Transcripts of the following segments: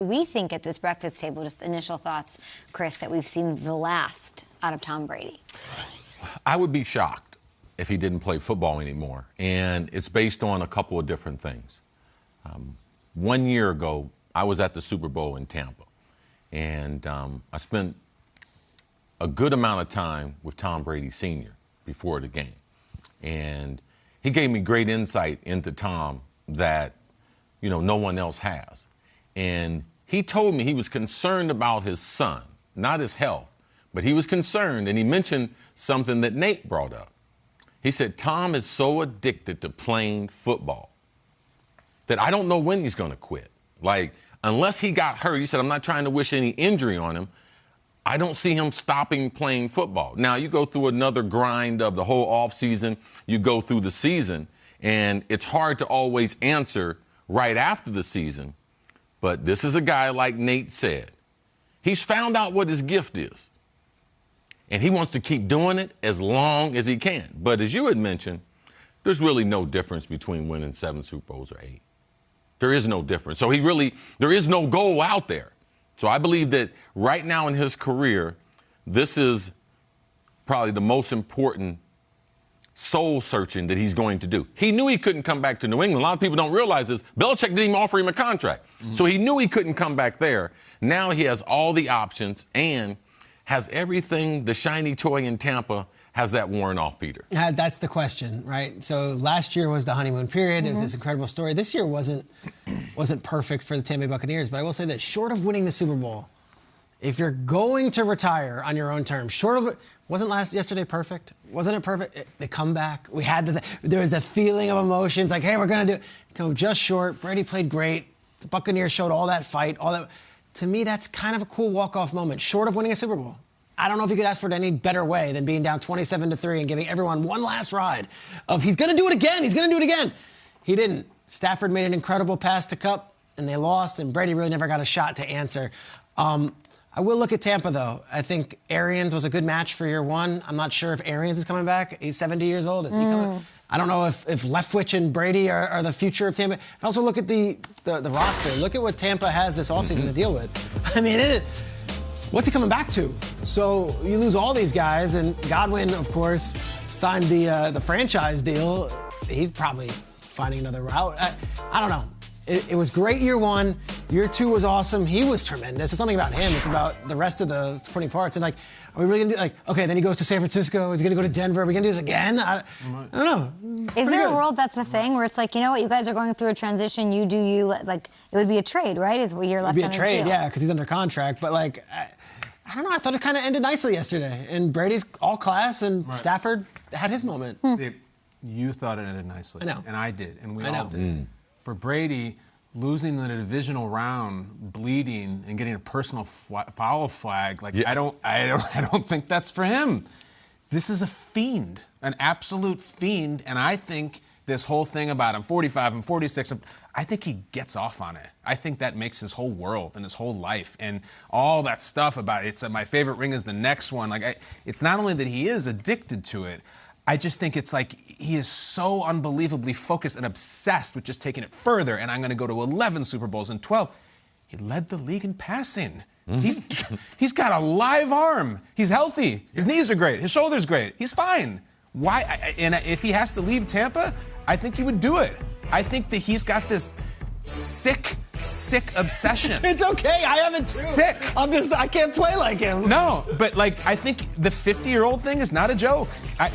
We think at this breakfast table, just initial thoughts, Chris, that we've seen the last out of Tom Brady. I would be shocked if he didn't play football anymore. And it's based on a couple of different things. 1 year ago, I was at the Super Bowl in Tampa. And I spent a good amount of time with Tom Brady Sr. before the game. And he gave me great insight into Tom that, no one else has. And he told me he was concerned about his son, not his health, but he was concerned, and he mentioned something that Nate brought up. He said, Tom is so addicted to playing football that I don't know when he's going to quit. Like, unless he got hurt, he said, I'm not trying to wish any injury on him, I don't see him stopping playing football. Now, you go through another grind of the whole offseason, you go through the season, and it's hard to always answer right after the season. But this is a guy, like Nate said, he's found out what his gift is. And he wants to keep doing it as long as he can. But as you had mentioned, there's really no difference between winning 7 Super Bowls or 8. There is no difference. So there is no goal out there. So I believe that right now in his career, this is probably the most important soul searching that he's going to do. He knew he couldn't come back to New England. A lot of people don't realize this. Belichick didn't even offer him a contract. So he knew he couldn't come back there. Now he has all the options and has everything, the shiny toy in Tampa, has that worn off, Peter? That's the question, right? So last year was the honeymoon period. It was this incredible story. This year wasn't perfect for the Tampa Bay Buccaneers, but I will say that short of winning the Super Bowl, if you're going to retire on your own terms, short of wasn't yesterday perfect? Wasn't it perfect? The comeback, we had there was a feeling of emotions, like, hey, we're gonna go just short. Brady played great. The Buccaneers showed all that fight, all that. To me, that's kind of a cool walk-off moment, short of winning a Super Bowl. I don't know if you could ask for it any better way than being down 27-3 and giving everyone one last ride of he's going to do it again, he's going to do it again. He didn't. Stafford made an incredible pass to Kupp, and they lost, and Brady really never got a shot to answer. I will look at Tampa, though. I think Arians was a good match for year one. I'm not sure if Arians is coming back. He's 70 years old. Is he coming? I don't know if Leftwich and Brady are the future of Tampa. And also look at the roster. Look at what Tampa has this offseason to deal with. I mean, what's he coming back to? So you lose all these guys, and Godwin, of course, signed the franchise deal. He's probably finding another route. I don't know. It was great year one. Year two was awesome. He was tremendous. It's nothing about him. It's about the rest of the supporting parts. And, are we really going to do, okay, then he goes to San Francisco. Is he going to go to Denver? Are we going to do this again? I don't know. Is there a world that's the thing where it's like, you know what, you guys are going through a transition, you do you, like, it would be a trade, right? Is what you're left on his deal. It'd be a trade, yeah, because he's under contract. But, I don't know. I thought it kind of ended nicely yesterday. And Brady's all class, and Stafford had his moment. See, you thought it ended nicely. I know. And I did, and we all did. For Brady, losing the divisional round, bleeding, and getting a personal foul flag, I don't think that's for him. This is a fiend, an absolute fiend, and I think this whole thing about him, 45 and 46, I think he gets off on it. I think that makes his whole world and his whole life, and all that stuff about it. My favorite ring is the next one. It's not only that he is addicted to it, I just think it's like he is so unbelievably focused and obsessed with just taking it further, and I'm going to go to 11 Super Bowls and 12. He led the league in passing. He's got a live arm. He's healthy. His knees are great. His shoulder's great. He's fine. Why? And if he has to leave Tampa, I think he would do it. I think that he's got this sick obsession. It's okay. I haven't. Sick. I can't play like him. No, but I think the 50-year-old thing is not a joke. I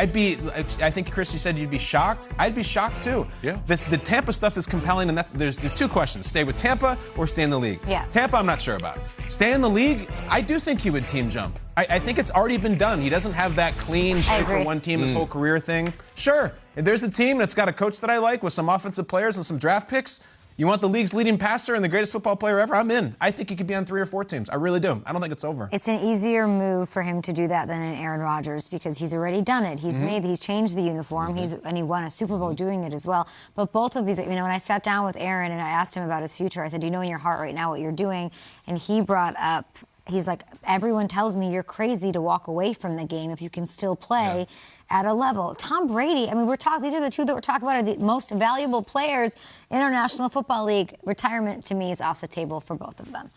think, Chris, you said you'd be shocked. I'd be shocked too. Yeah. The Tampa stuff is compelling, and there's two questions: stay with Tampa or stay in the league. Yeah. Tampa, I'm not sure about. Stay in the league, I do think he would team jump. I think it's already been done. He doesn't have that clean play for one team his whole career thing. Sure, if there's a team that's got a coach that I like with some offensive players and some draft picks, you want the league's leading passer and the greatest football player ever, I'm in. I think he could be on 3 or 4 teams. I really do. I don't think it's over. It's an easier move for him to do that than an Aaron Rodgers because he's already done it. He's changed the uniform. And he won a Super Bowl doing it as well. But both of these, when I sat down with Aaron and I asked him about his future, I said, do you know in your heart right now what you're doing? And he brought up he's like, everyone tells me you're crazy to walk away from the game if you can still play at a level. Tom Brady, I mean, these are the two that we're talking about are the most valuable players in our National Football League. Retirement, to me, is off the table for both of them.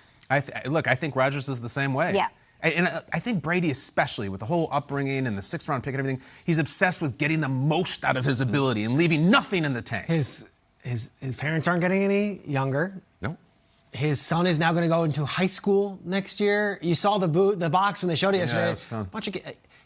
Look, I think Rodgers is the same way. Yeah. And I think Brady, especially with the whole upbringing and the 6th-round pick and everything, he's obsessed with getting the most out of his ability and leaving nothing in the tank. His parents aren't getting any younger. No. His son is now going to go into high school next year. You saw the box when they showed it yesterday. Yeah, that's fun.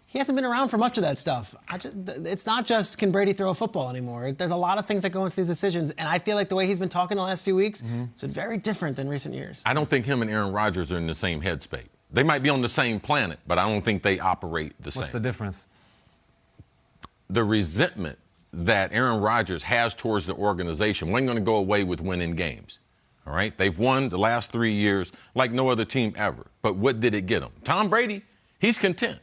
He hasn't been around for much of that stuff. It's not just can Brady throw a football anymore. There's a lot of things that go into these decisions, and I feel like the way he's been talking the last few weeks has been very different than recent years. I don't think him and Aaron Rodgers are in the same headspace. They might be on the same planet, but I don't think they operate the same. What's the difference? The resentment that Aaron Rodgers has towards the organization wasn't going to go away with winning games. All right? They've won the last 3 years like no other team ever. But what did it get them? Tom Brady, he's content.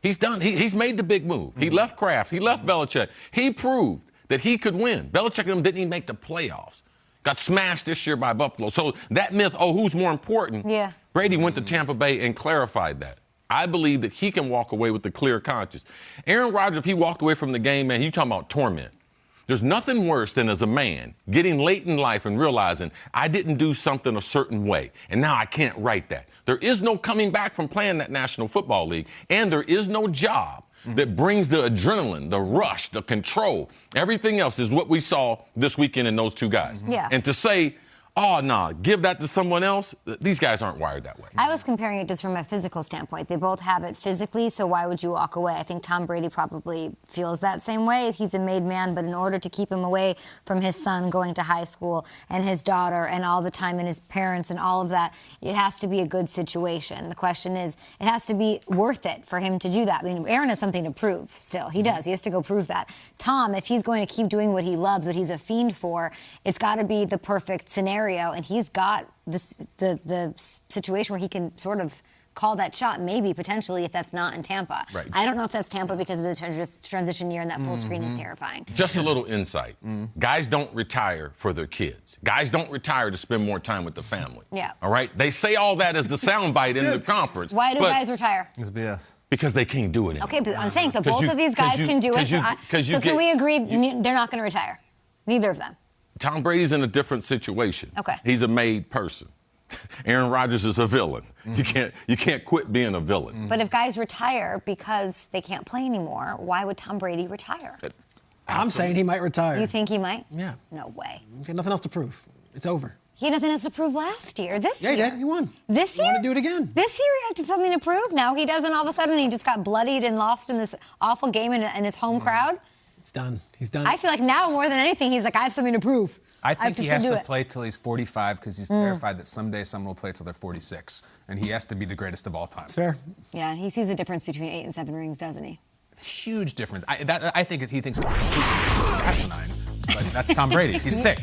He's done. He's made the big move. He left Kraft. He left Belichick. He proved that he could win. Belichick and them didn't even make the playoffs. Got smashed this year by Buffalo. So that myth, who's more important? Yeah. Brady went to Tampa Bay and clarified that. I believe that he can walk away with a clear conscience. Aaron Rodgers, if he walked away from the game, man, you talking about torment. There's nothing worse than as a man getting late in life and realizing I didn't do something a certain way, and now I can't right that. There is no coming back from playing that National Football League, and there is no job that brings the adrenaline, the rush, the control. Everything else is what we saw this weekend in those two guys. Yeah. And to say, oh, no, give that to someone else, these guys aren't wired that way. I was comparing it just from a physical standpoint. They both have it physically, so why would you walk away? I think Tom Brady probably feels that same way. He's a made man, but in order to keep him away from his son going to high school and his daughter and all the time and his parents and all of that, it has to be a good situation. The question is, it has to be worth it for him to do that. I mean, Aaron has something to prove still. He does. He has to go prove that. Tom, if he's going to keep doing what he loves, what he's a fiend for, it's got to be the perfect scenario. And he's got the situation where he can sort of call that shot, maybe potentially, if that's not in Tampa. Right. I don't know if that's Tampa because of the transition year and that full screen is terrifying. Just a little insight. Guys don't retire for their kids. Guys don't retire to spend more time with the family. Yeah. All right? They say all that as the soundbite in the conference. Why do guys retire? It's BS. Because they can't do it anymore. Okay, but I'm saying, so both of these guys can do it. So can we agree they're not going to retire? Neither of them. Tom Brady's in a different situation. Okay. He's a made person. Aaron Rodgers is a villain. You can't quit being a villain. But if guys retire because they can't play anymore, why would Tom Brady retire? I'm saying he might retire. You think he might? Yeah. No way. He's got nothing else to prove. It's over. He had nothing else to prove last year. This year. Yeah, he did. He won. This year? He wanted to do it again. This year he had something to prove. Now he doesn't. All of a sudden he just got bloodied and lost in this awful game in his home crowd. It's done. He's done. I feel like now more than anything he's like, I have something to prove. I think he has to do it. play till he's 45 because he's terrified that someday someone will play till they're 46. And he has to be the greatest of all time. It's fair. Yeah, he sees the difference between 8 and 7 rings, doesn't he? Huge difference. I think he thinks it's completely, which is asinine. But that's Tom Brady. He's sick.